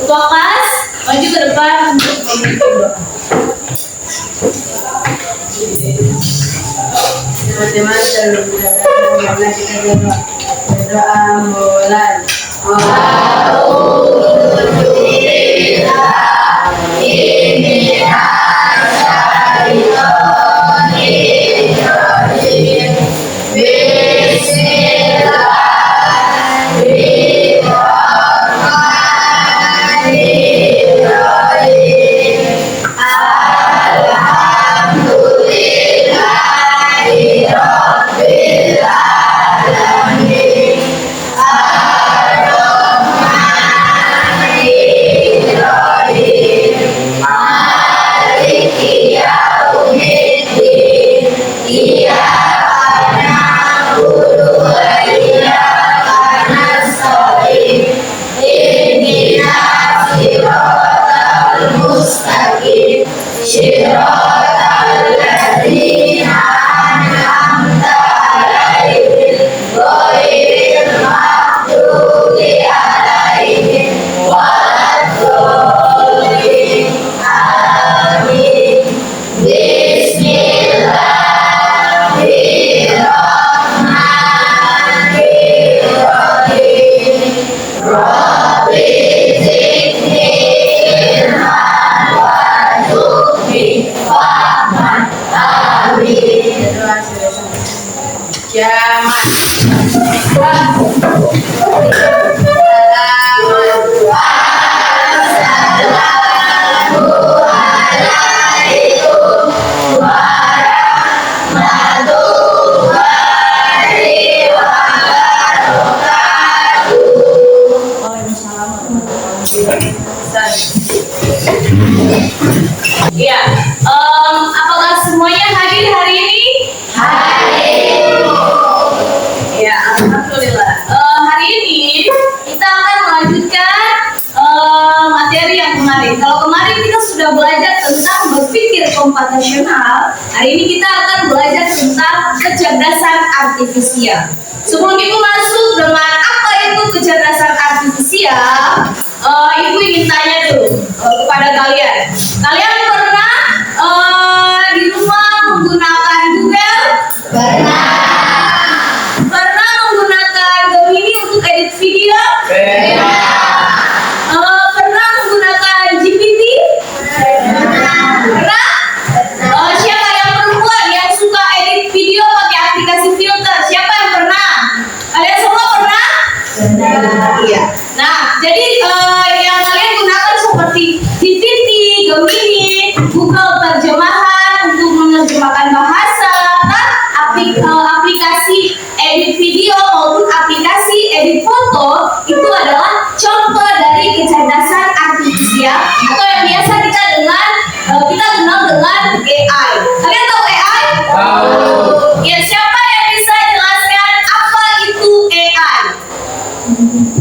Ketua kelas, maju ke depan untuk memimpin doa. Teman-teman terlalu kita berdoa mulai. Iya, apakah semuanya hadir hari ini? Hadir. Ya, alhamdulillah. Hari ini kita akan melanjutkan materi yang kemarin. Kalau kemarin kita sudah belajar tentang berpikir komputasional, hari ini kita akan belajar tentang kecerdasan artifisial. Sebelum Ibu masuk dengan apa itu kecerdasan artifisial, Ibu ingin tanya dulu kepada kalian. Kalian pernah di rumah menggunakan Google? Pernah. Pernah menggunakan Gemini untuk edit video? Pernah. Pernah menggunakan GPT? Pernah. Siapa yang perempuan yang suka edit video pakai aplikasi filter? Siapa yang pernah? Kalian semua pernah? Pernah. Iya. Nah, jadi yang kalian gunakan seperti GPT, Gemini, Google terjemahan untuk menerjemahkan bahasa, aplikasi edit video maupun aplikasi edit foto, itu adalah contoh dari kecerdasan artifisial atau yang biasa kita kenal dengan AI. Kalian tahu AI? Tahu. Ya, siapa yang bisa jelaskan apa itu AI?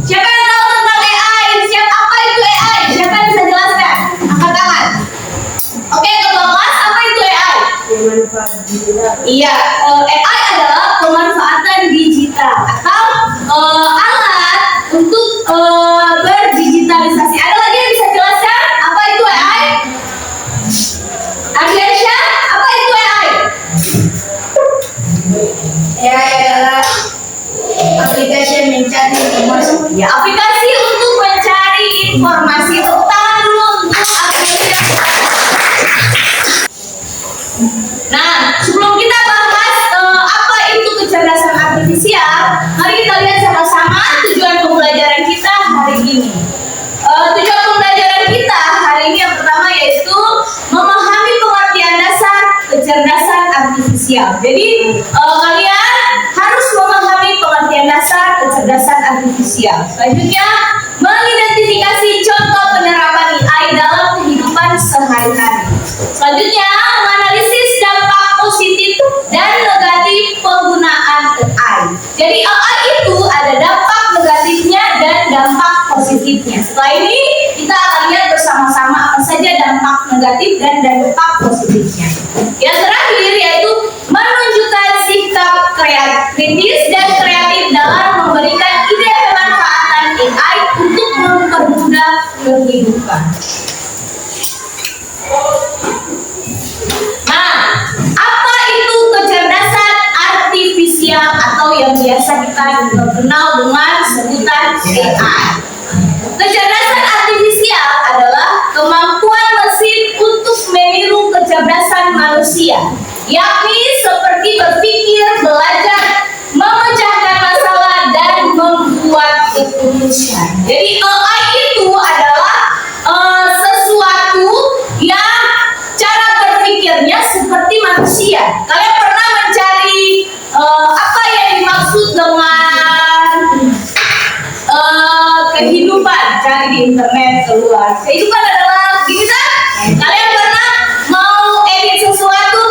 Siapa yang tahu tentang AI? Apa itu AI? Siapa yang bisa jelaskan? Angkat tangan. Oke, ketua kelas, apa itu AI? Iya, AI adalah pemanfaatan digital atau alat untuk berdigitalisasi. Ada lagi yang bisa jelaskan apa itu AI? Adiansya, apa itu AI? AI adalah aplikasi mencari informasi. Ya, aplikasi untuk mencari informasi. Tepuk tangan dulu untuk aplikasi. Nah, sebelum kita bahas apa itu kecerdasan artifisial, mari kita lihat sama-sama tujuan pembelajaran kita hari ini. Tujuan pembelajaran kita hari ini yang pertama yaitu memahami pengertian dasar kecerdasan artifisial. Jadi kalian harus memahami pengertian dasar kecerdasan artifisial. Selanjutnya, mengidentifikasi contoh penerapan AI dalam kehidupan sehari-hari. Selanjutnya, menganalisis dampak positif dan negatif penggunaan AI. Jadi AI itu ada dampak negatifnya dan dampak positifnya. Setelah ini kita akan lihat bersama-sama apa saja dampak negatif dan dampak positifnya. Yang terakhir yaitu menunjukkan sikap kritis dan kreatif dalam memberikan ide pemanfaatan AI untuk mempermudah kehidupan. kehidupan. Nah, apa itu kecerdasan artifisial atau yang biasa kita kenal dengan sebutan AI? Kecerdasan artifisial adalah kemampuan mesin untuk meniru kecerdasan manusia, yakni seperti berpikir, belajar, memecahkan masalah, dan membuat keputusan. Jadi AI itu adalah sesuatu yang cara berpikirnya seperti manusia. Kalian pernah mencari apa yang dimaksud dengan kehidupan? Cari di internet keluar. Kehidupan adalah gini kan? Kalian pernah mau edit sesuatu,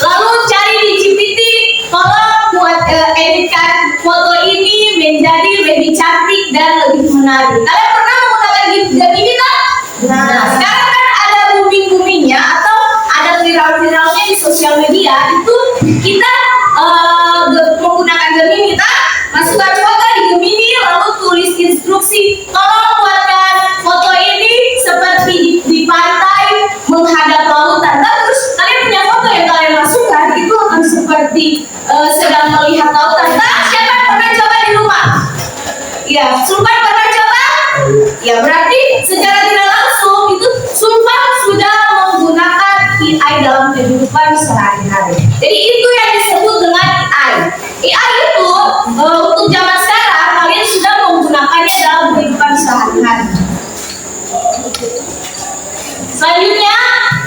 lalu cari di GPT, tolong buat editkan foto ini menjadi lebih cantik dan lebih menarik. Kalian pernah menggunakan Gemini kan? Nah, sekarang kan ada booming-boomingnya atau ada viral-viralnya di sosial media, itu kita menggunakan Gemini kan? Masukkan foto di Gemini, lalu tulis instruksi, tolong buatkan foto ini seperti di pantai menghadap lautan. Terus kalian punya foto yang kalian masukkan, itu akan seperti sedang melihat lautan. Siapa yang pernah coba di rumah? Ya, Sulpan pernah coba? Ya, berarti secara tidak langsung itu Sulpan sudah menggunakan AI dalam kehidupan sehari-hari. Jadi itu yang disebut dengan AI. AI itu untuk zaman sekarang kalian sudah menggunakannya dalam kehidupan sehari-hari. Selanjutnya,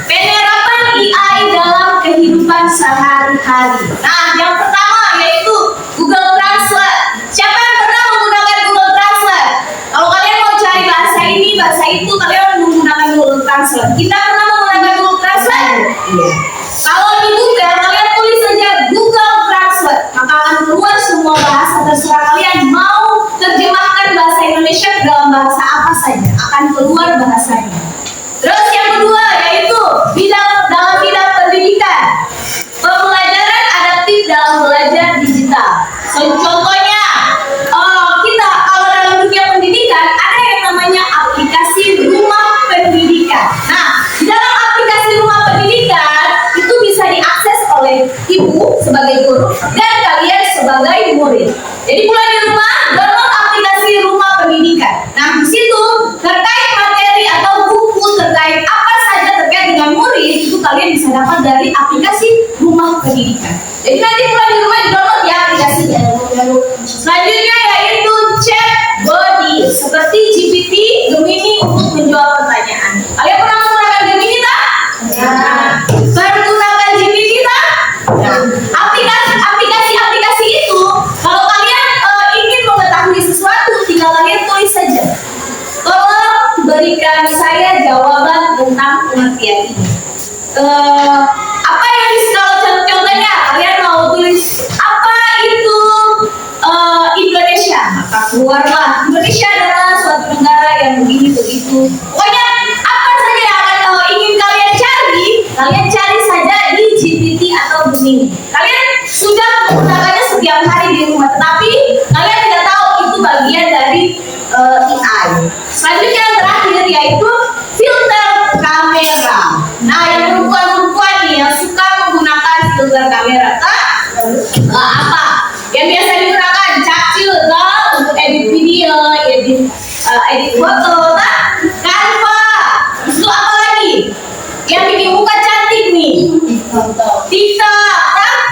penerapan AI dalam kehidupan sehari-hari. Nah, yang pertama yaitu Google Translate. Siapa yang pernah menggunakan Google Translate? Kalau kalian mau cari bahasa ini, bahasa itu, kalian menggunakan Google Translate. Kita pernah menggunakan Google Translate? Iya. Kalau di Google, kalian tulis saja Google Translate, maka akan keluar semua bahasa terserah kalian mau terjemahkan bahasa Indonesia dalam bahasa apa saja, akan keluar bahasanya. Terus yang kedua yaitu dalam bidang pendidikan, pembelajaran adaptif dalam belajar digital. Contohnya kita kalau dalam dunia pendidikan ada yang namanya aplikasi rumah pendidikan. Nah, di dalam aplikasi rumah pendidikan itu bisa diakses oleh ibu sebagai guru dan kalian sebagai murid. Jadi pulang di rumah download aplikasi rumah pendidikan. Nah, di situ terkait materi atau buku terkait apa saja terkait dengan murid itu kalian bisa dapat dari aplikasi rumah pendidikan. Jadi nanti pulang di rumah di-download ya aplikasinya. Selanjutnya yaitu ChatBuddy seperti GPT, Gemini untuk menjawab pertanyaan. Kalian pernah menggunakan Gemini tak? Ya. Menggunakan GPT tak? Ya. Aplikasi itu kalau kalian ingin mengetahui sesuatu tinggal kalian tulis saja. Tolong berikan saya jawaban tentang pengertian ini. Apa yang kalau contohnya kalian mau tulis apa itu Indonesia, maka keluarlah Indonesia adalah suatu negara yang begini begitu. Pokoknya apa saja yang ingin kalian cari saja di GPT atau Gemini. Kalian sudah menggunakannya setiap hari di rumah, tetapi kalian tidak tahu itu bagian dari AI. Selanjutnya yang terakhir yaitu filter kamera. Nah, yang perempuan-perempuan nih yang suka menggunakan filter kamera, apa? Yang biasa digunakan Capcue untuk edit video, edit foto, Canva. Itu apa lagi? Yang bikin muka cantik nih, TikTok.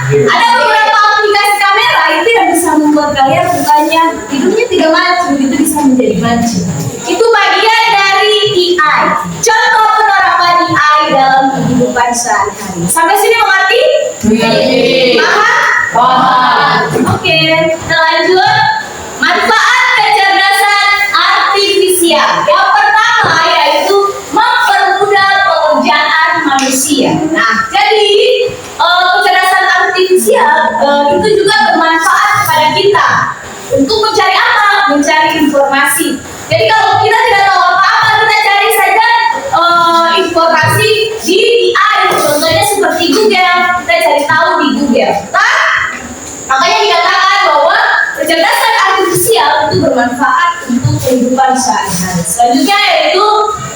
Ada beberapa aplikasi kamera itu yang bisa membuat kalian mukanya hidungnya tidak mancung, itu bisa menjadi mancung. Itu bagian dari AI. Contoh penerapan AI dalam kehidupan sehari-hari. Sampai sini mengerti? Paham? Oke, kita lanjut. Manfaat kecerdasan artifisial. Yang pertama yaitu mempermudah pekerjaan manusia. Nah, jadi kecerdasan artifisial itu juga bermanfaat kepada kita untuk mencari apa? Mencari informasi. Jadi kalau kita tidak tahu apa-apa, kita cari saja informasi di AI. Contohnya seperti Google, kita cari tahu di Google. Makanya dikatakan bahwa kecerdasan artifisial itu bermanfaat untuk kehidupan sehari-hari. Selanjutnya yaitu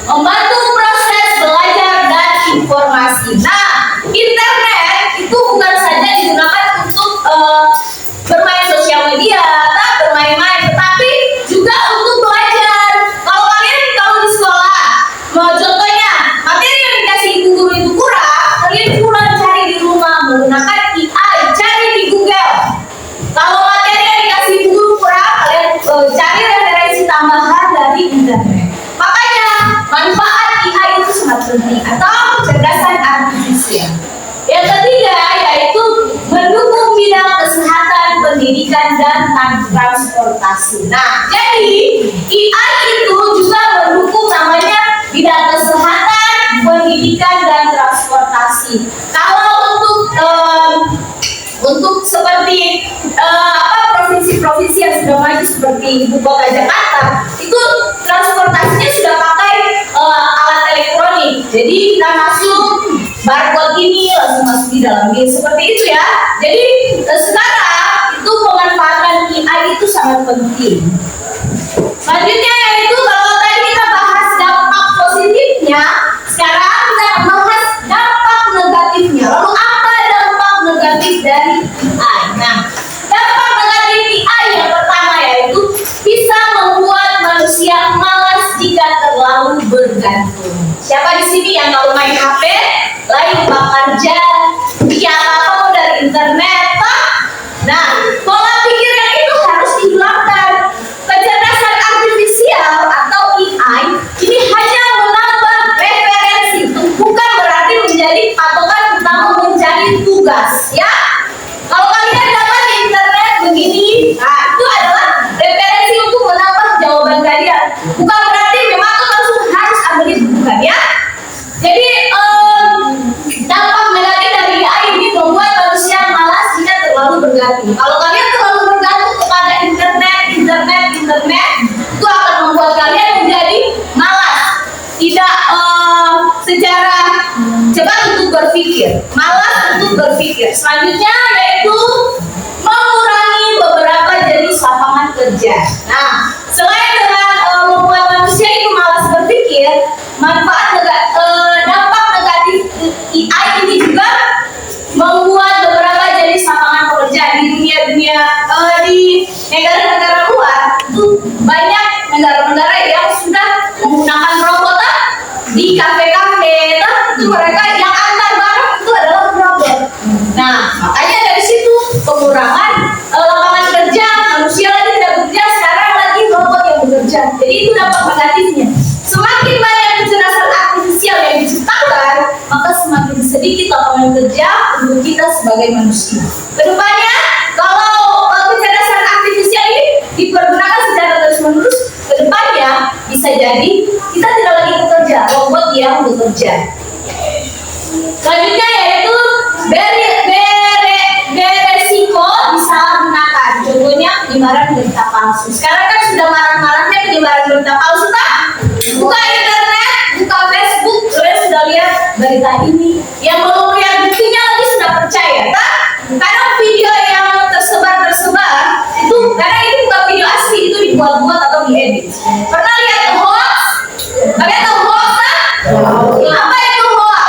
membantu proses belajar dan informasi. Nah, internet itu bukan saja digunakan untuk bermain sosial media, bermain-main, tetapi juga untuk belajar. Kalau di sekolah, contohnya materi yang dikasih ibu guru itu kurang, kalian pulang cari di rumah menggunakan AI, cari di Google. Kalau materi yang dikasih ibu guru kurang, kalian cari referensi tambahan dari internet. Makanya manfaat AI itu sangat penting, atau kecerdasan artifisial. Yang ketiga yaitu mendukung bidang kesehatan, pendidikan, dan transportasi. Nah, jadi AI itu juga mendukung namanya bidang kesehatan, pendidikan, dan transportasi. Kalau untuk seperti provinsi-provinsi yang sudah maju seperti ibu kota Jakarta, itu transportasinya sudah pakai alat elektronik. Jadi kita masuk barcode ini langsung masuk di dalam game seperti itu ya. Jadi sekarang itu pemanfaatan AI itu sangat penting. Selanjutnya yaitu kalau tadi kita bahas dampak positifnya, sekarang kita bahas dampak negatifnya. Lalu apa dampak negatif dari AI? Nah, dampak negatif AI yang pertama yaitu bisa membuat manusia malas jika terlalu bergantung. Siapa di sini yang kalau main HP, lagi bekerja, bikin apa-apa mau dari internet, Pak? Nah, pola pikir yang itu harus dihilangkan. Kecerdasan artifisial atau AI ini hanya menambah referensi, bukan berarti menjadi patokan utama mencari tugas, ya. Kalau kalian dapat di internet begini, nah itu adalah referensi untuk menambah jawaban kalian. Bukan berarti memang langsung harus ambil itu, bukan ya. Jadi dampak negatif dari AI ini membuat manusia malas jika terlalu bergantung. Kalau kalian terlalu bergantung kepada internet, itu akan membuat kalian menjadi malas, tidak secara cepat untuk berpikir, malas untuk berpikir. Selanjutnya yaitu mengurangi beberapa jenis lapangan kerja. Nah, selain dengan membuat manusia itu malas berpikir, dampak negatif AI ini juga membuat beberapa jenis lapangan pekerjaan di dunia di negara-negara luar. Itu banyak negara-negara yang sudah menggunakan robot di kafe-kafe. Itu mereka yang antar barang itu adalah robot. Nah, makanya dari situ pengurangan lapangan kerja, manusia lagi tidak bekerja, sekarang lagi robot yang bekerja. Jadi itu dampak negatifnya. Semakin banyak kecerdasan artifisial yang diciptakan, maka semakin sedikit lapangan kerja untuk kita sebagai manusia. Kedepannya, kalau kecerdasan artifisial ini dipergunakan secara terus-menerus, kedepannya bisa jadi kita tidak lagi bekerja, robot yang bekerja. Selanjutnya yaitu beresiko disalahgunakan. Contohnya penyebaran berita palsu. Sekarang kan sudah marah-marahnya penyebaran berita palsu, tak? Buka internet, buka Facebook, kalian sudah lihat berita ini. Yang belum lihat buktinya lagi sudah percaya, tak? Karena video yang tersebar itu karena itu bukan video asli, itu dibuat-buat atau diedit. Pernah lihat hoax? Kalian tahu hoax, tak? Apa itu hoax?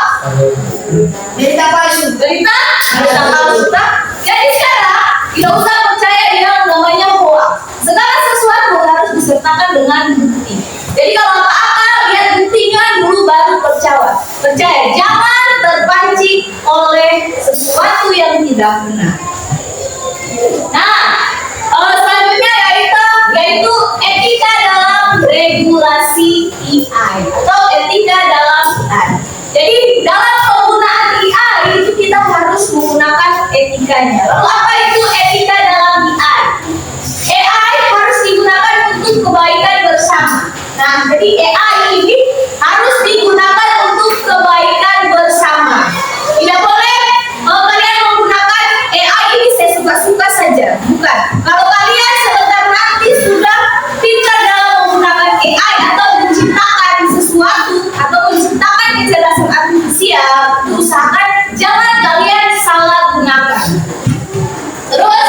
Berita palsu, tak? Jadi sekarang tidak usah percaya yang namanya hoax. Segala sesuatu harus disertakan dengan bukti. Jadi kalau apa-apa lihat buktinya dulu baru percaya. Jangan terpancing oleh sesuatu yang tidak benar. Nah, selanjutnya yaitu etika dalam regulasi AI atau etika dalam AI. Jadi dalam penggunaan AI itu kita harus menggunakan etikanya. Lalu apa itu etika dalam AI? AI harus digunakan untuk kebaikan bersama. Nah, jadi AI ini harus digunakan untuk kebaikan bersama. Tidak boleh kalian menggunakan AI ini saya suka-suka saja. Bukan. Kalau kalian sebentar nanti sudah pintar dalam menggunakan AI atau menciptakan sesuatu atau menciptakan kecerdasan artifisial, usahakan jangan kalian salah gunakan. Terus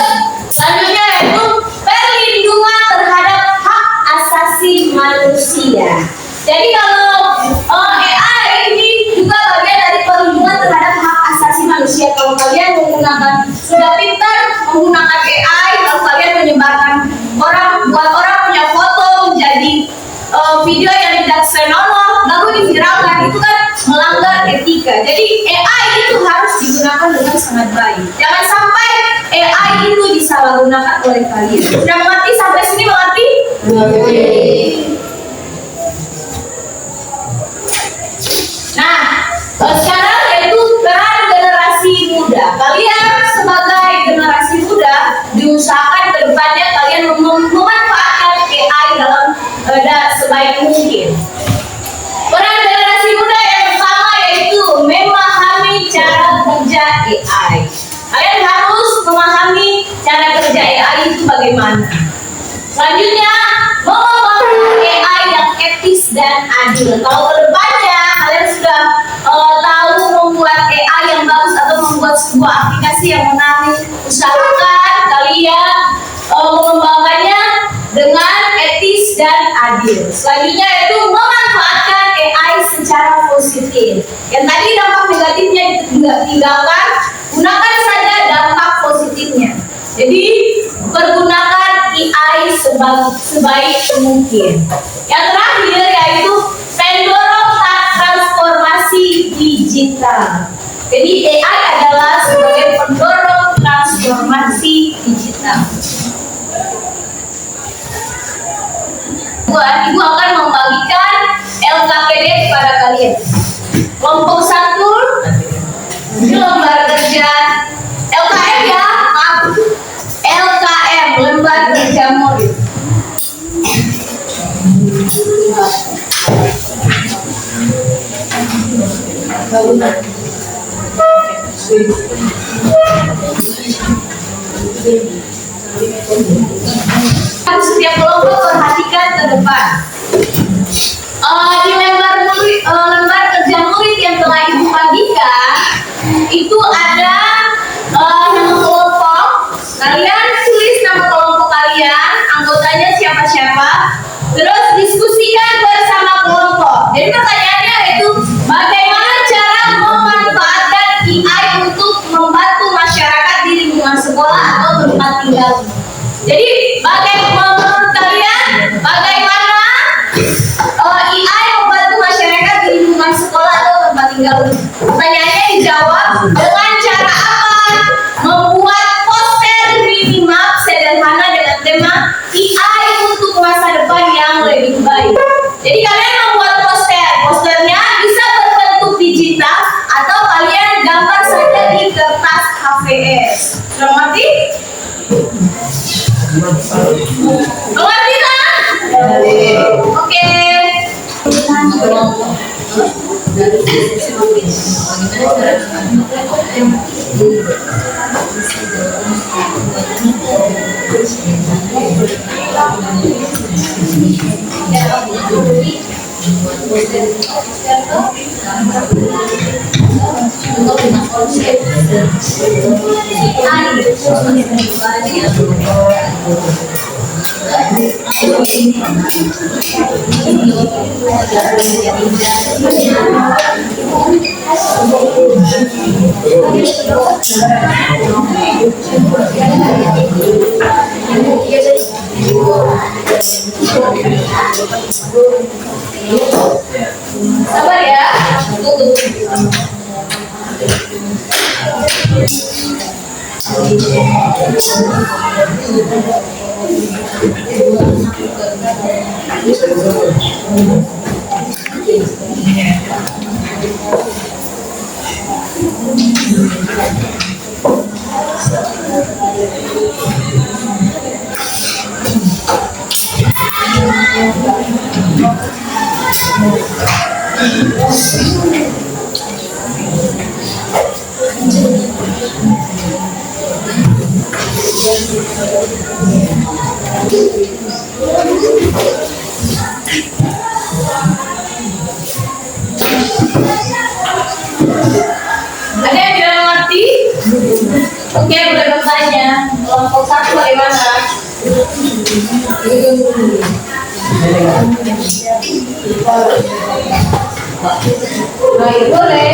selanjutnya yaitu perlindungan terhadap hak asasi manusia. Jadi kalau AI ini juga bagian dari perlindungan terhadap hak asasi manusia. Kalau kalian menggunakan sudah pintar menggunakan AI, lalu kalian menyebarkan buat orang punya foto menjadi video yang tidak senonoh, lalu diviralkan, itu kan melanggar etika. Jadi AI itu harus digunakan dengan sangat baik. Jangan sampai AI itu disalahgunakan oleh kalian. Sudah mengerti sampai sini, mengerti? Nah, sekarang yaitu peran generasi muda. Kalian sebagai generasi muda diusahakan ke depannya kalian memanfaatkan AI dalam sebaik mungkin. Peran generasi muda yang pertama yaitu memahami cara kerja AI. Kalian harus memahami cara kerja AI itu bagaimana. Selanjutnya, mengembangkan AI yang etis dan adil. Kalau kedepannya kalian sudah tahu membuat AI yang bagus atau membuat sebuah aplikasi yang menarik, usahakan kalian mengembangkannya dengan etis dan adil. Selanjutnya yaitu memanfaatkan AI secara positif. Yang tadi dampak negatifnya tinggalkan, gunakan saja dampak positifnya. Jadi pergunakan AI sebaik mungkin. Yang terakhir yaitu pendorong transformasi digital. Jadi AI adalah sebagai pendorong transformasi digital. Ibu akan membagikan LKPD kepada kalian. Kelompok 1 ini lembar kerja LKM ya, maaf. LKM, lembar kerja murid. Setiap kelompok perhatikan ke depan. Di lembar kerja murid yang telah ibu bagikan itu ada nama kelompok. Kalian tulis nama kelompok kalian, anggotanya siapa-siapa, terus diskusikan bersama kelompok. Jadi pertanyaannya itu bagaimana cara memanfaatkan AI untuk membantu masyarakat di lingkungan sekolah atau tempat tinggal. Jadi menurut kalian bagaimana AI membantu masyarakat di lingkungan sekolah atau tempat tinggal? Pertanyaannya dijawab dengan cara apa? Membuat poster minimap sederhana dengan tema AI untuk masa depan yang lebih baik. Jadi kalian membuat posternya bisa berbentuk digital atau kalian gambar saja di kertas HVS. Sudah mengerti? Mengerti kan? Oke. Sabar ya. Ada yang tidak mengerti? Oke, boleh bertanya. Kelompok 1 bagaimana? Baik, boleh.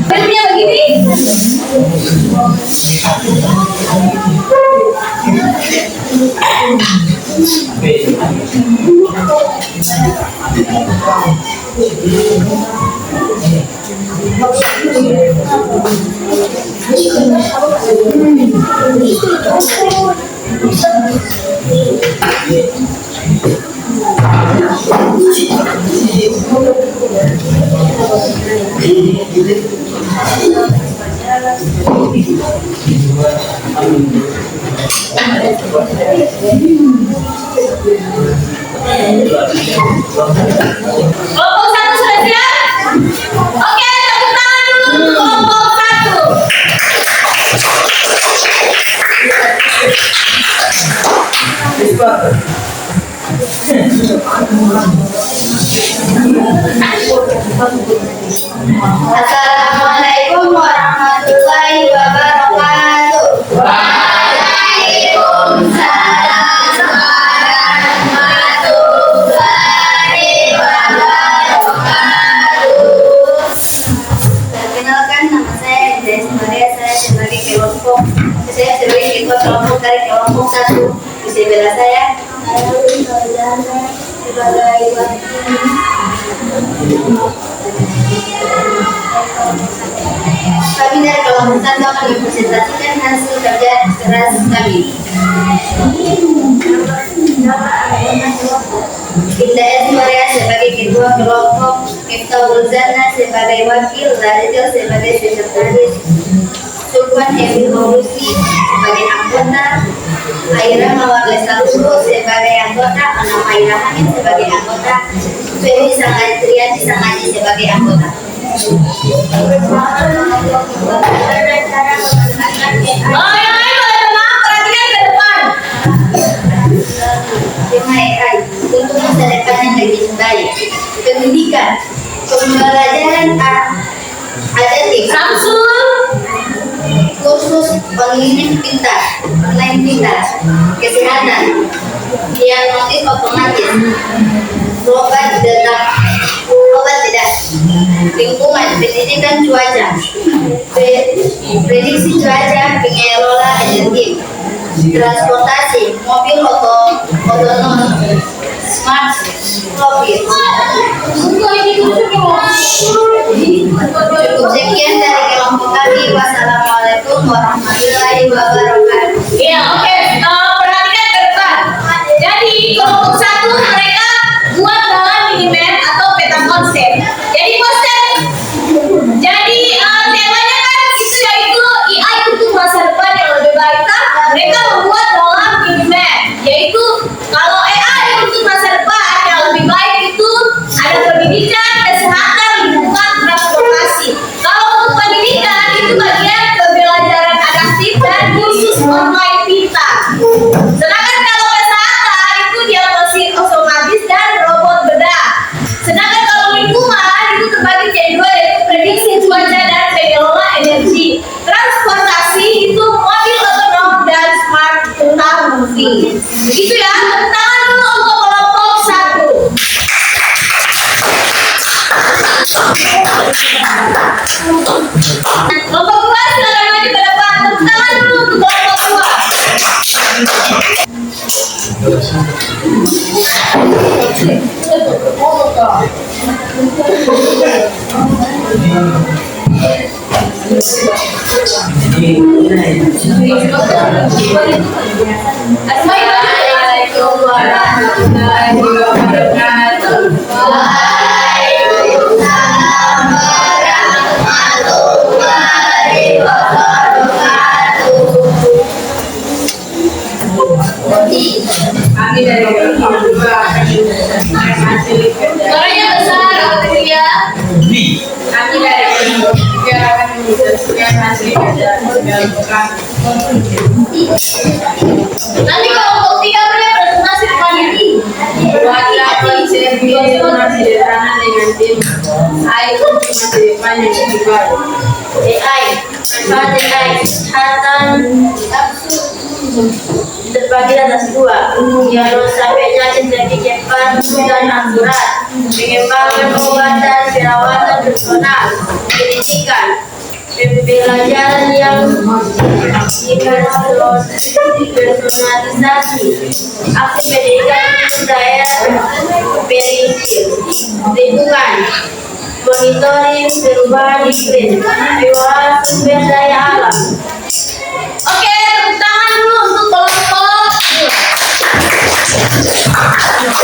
Filmnya begini. Kelompok satu sudah siap? Oke, tepuk tangan dulu untuk kelompok satu. Assalamualaikum warahmatullahi wabarakatuh. Waalaikumsalam warahmatullahi wabarakatuh. Perkenalkan, nama saya Desi Maria. Saya sebagai kelompok ketua kelompok dari kelompok satu. Bisa bela saya sebagai kami dari kelompok satu akan mempresentasikan hasil kerja keras kami. Indah Esi Maria sebagai ketua kelompok, Miftahul Zana sebagai wakil, Larijal sebagai sekretaris, Sultan Emil Maulusi sebagai anggota, Aira Mawar Lesaluhu sebagai anggota, Anam Aira Hamid sebagai anggota, Femi Sangatriani Sangaji sebagai anggota. Perhatikan ke depan. Tema AI untuk masa depan yang lebih baik. Pendidikan, pembelajaran adatik, kursus online pintar, kesehatan, diagnosis otomatis, obat tidak, lingkungan, pendidikan cuaca, prediksi cuaca, pengelola energi, transportasi, mobil otonom, smart mobil. Cukup sekian dari kelompok kami. Wassalamualaikum warahmatullahi wabarakatuh. Ya, oke. Perhatikan ke depan. Jadi kelompok satu mereka buat dalam minimap atau peta konsep. Jadi konsep. Jadi temanya kan itu yaitu AI untuk masa depan yang lebih baik. Mereka membuat dalam minimap, yaitu kalau AI untuk masa depan yang lebih baik itu ada pendidikan, kesehatan, lingkungan, transportasi. Kalau Assalamualaikum warahmatullahi wabarakatuh. Waalaikumsalam warahmatullahi wabarakatuh. Kami dari suaranya besar, apa ya? Kami dari nanti kalau untuk tiga punya presentasi depan ini buat masih di tanah dengan tim masih di depan yang juga AI manfaat AI kesehatan terbagi atas dua, jalur sampainya jadi cepat dan akurat, pengembangan pengobatan, perawatan personal, pendidikan, pembelajaran yang dipersonalisasi, aksi pendidikan daerah perisil, lingkungan, monitoring perubahan iklim, pengelolaan sumber daya alam. Oke, tepuk tangan dulu untuk kelompok.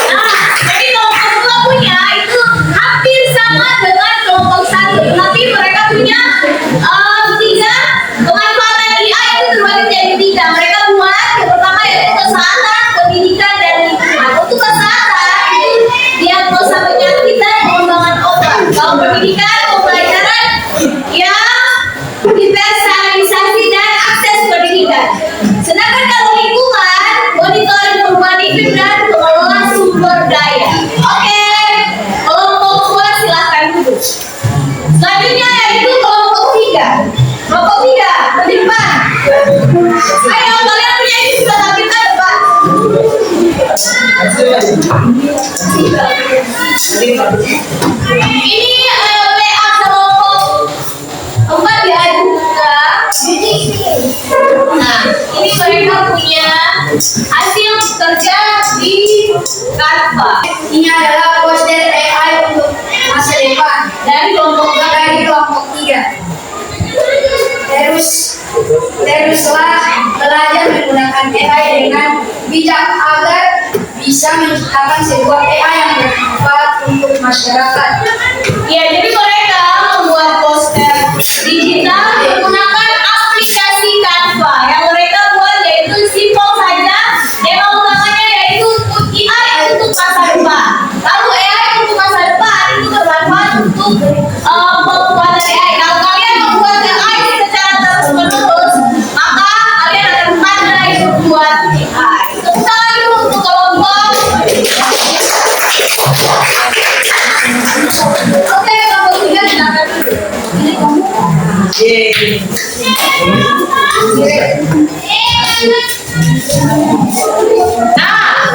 Nah, jadi kelompok dua punya itu hampir sama dengan kelompok satu, tapi mereka punya tiga pemanfaatan AI itu terbagi jadi tiga. Mereka buat yang pertama yaitu kesehatan, pendidikan, dan lingkungan. Untuk kesehatan itu diagnosa penyakit dan pengembangan obat. Kalau pendidikan, pembelajaran yang dipersonalisasi dan akses pendidikan. Sedangkan kalau lingkungan, monitoring perubahan iklim dan pengelolaan sumber daya. Oke, kelompok dua silakan duduk. Selanjutnya yaitu kelompok tiga. Kelompok tiga ke depan. Ayo kalian punya ini sudah tampil ke depan. Ini WA kelompok empat ya juga. Nah, ini mereka punya hasil kerja di Canva. Ini adalah poster AI untuk masa depan dari kelompok tiga. Teruslah belajar menggunakan AI dengan bijak agar bisa menciptakan sebuah AI yang bermanfaat untuk masyarakat. Ya, jadi mereka membuat poster digital menggunakan aplikasi Canva. Yang mereka buat yaitu simpel saja. Tema utamanya yaitu AI untuk masa depan. Lalu AI untuk masa depan itu bermanfaat untuk pembuatan AI. Kalau kalian membuat AI secara terus-menerus, maka kalian akan pandai membuat AI. Tepuk tangan dulu untuk kelompok. Oke, kelompok tiga silakan dulu. Ini kamu. Nah,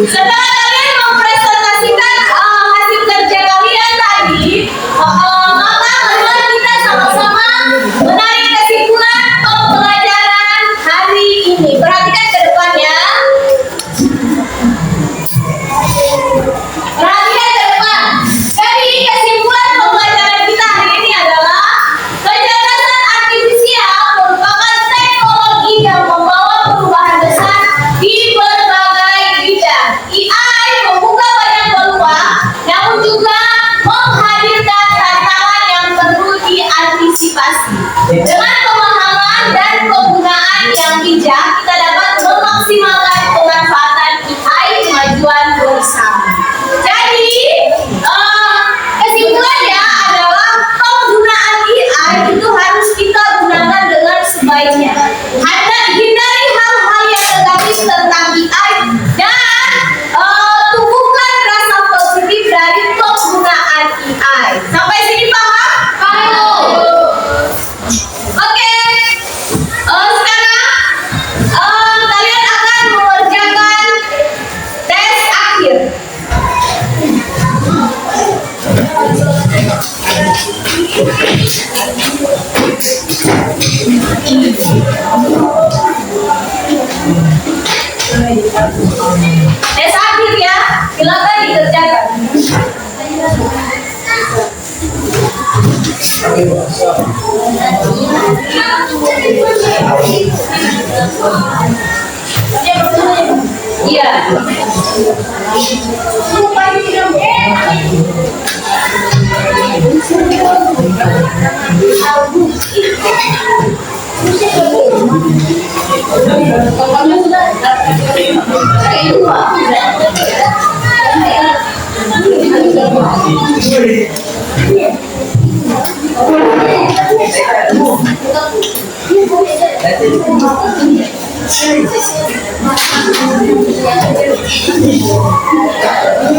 setelah kalian mempresentasikan hasil kerja kalian tadi, maka marilah kita sama-sama menarik kesimpulan pembelajaran hari ini. Perhatikan ke depannya. Perhatikan ke depan. Jadi kesimpulan pembelajaran kita hari ini adalah kecerdasan artifisial merupakan teknologi yang membawa perubahan besar di berbagai bidang. AI membuka banyak peluang, namun juga menghadirkan tantangan yang perlu diantisipasi. Dengan pemahaman dan penggunaan yang bijak, kita dapat memaksimalkan pemanfaatan AI kemajuan bersama. Jadi, kesimpulannya adalah penggunaan AI itu harus kita gunakan dengan sebaiknya. Hindari hal-hal yang negatif tentang AI dan tumbuhkan rasa positif dari penggunaan AI. Sampai sini paham? Paham. Oke. Sekarang kalian akan mengerjakan tes akhir. Tes akhir ya, silakan dikerjakan. Iya.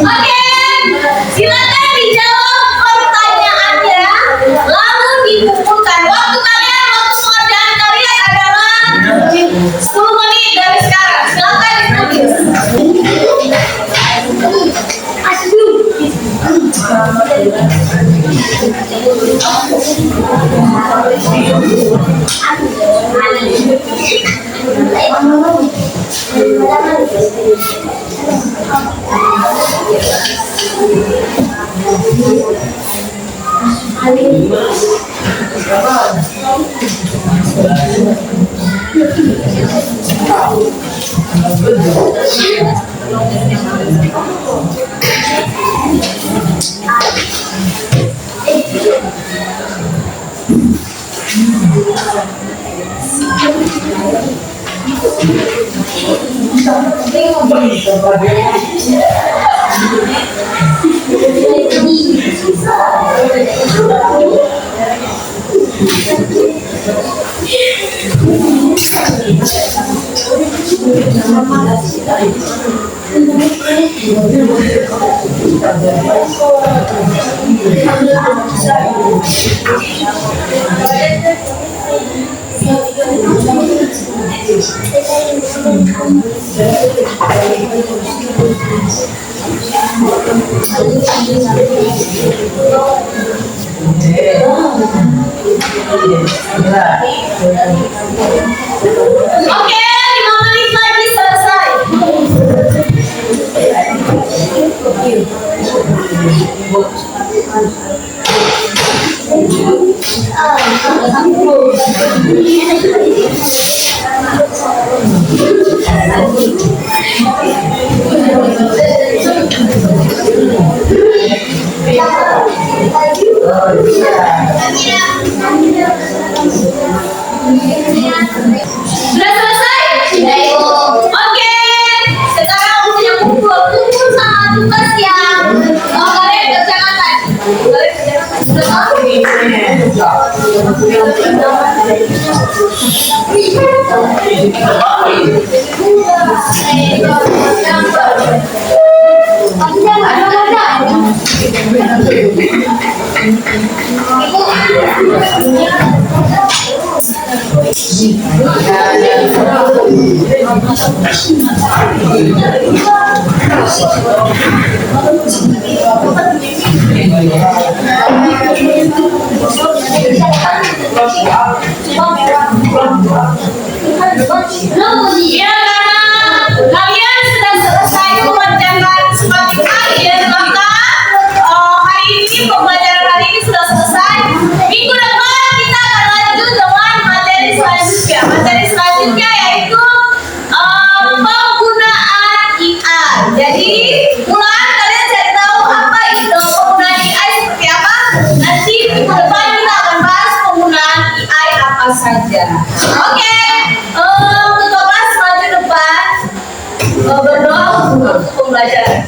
Oke, silakan dijawab pertanyaannya, lalu dikumpulkan. Waktu kalian, waktu pengerjaan kalian adalah 10 menit dari sekarang. Silakan ditulis. Oke, 5 menit lagi selesai. Sudah selesai? Oke, sekarang waktunya kumpul sama tugas yang kalian kerjakan. Sudah tahu? Ya, karena kalian sudah selesai mengerjakan semakin akhir, maka hari ini pembelajaran hari ini sudah selesai. Minggu depan kita akan lanjut dengan materi selanjutnya. Materi selanjutnya yaitu penggunaan AI. Jadi mulai kalian cari tahu apa itu penggunaan AI seperti apa. Nanti minggu depan kita akan bahas penggunaan AI apa saja. Oke, ketua kelas maju depan berdoa untuk pembelajaran.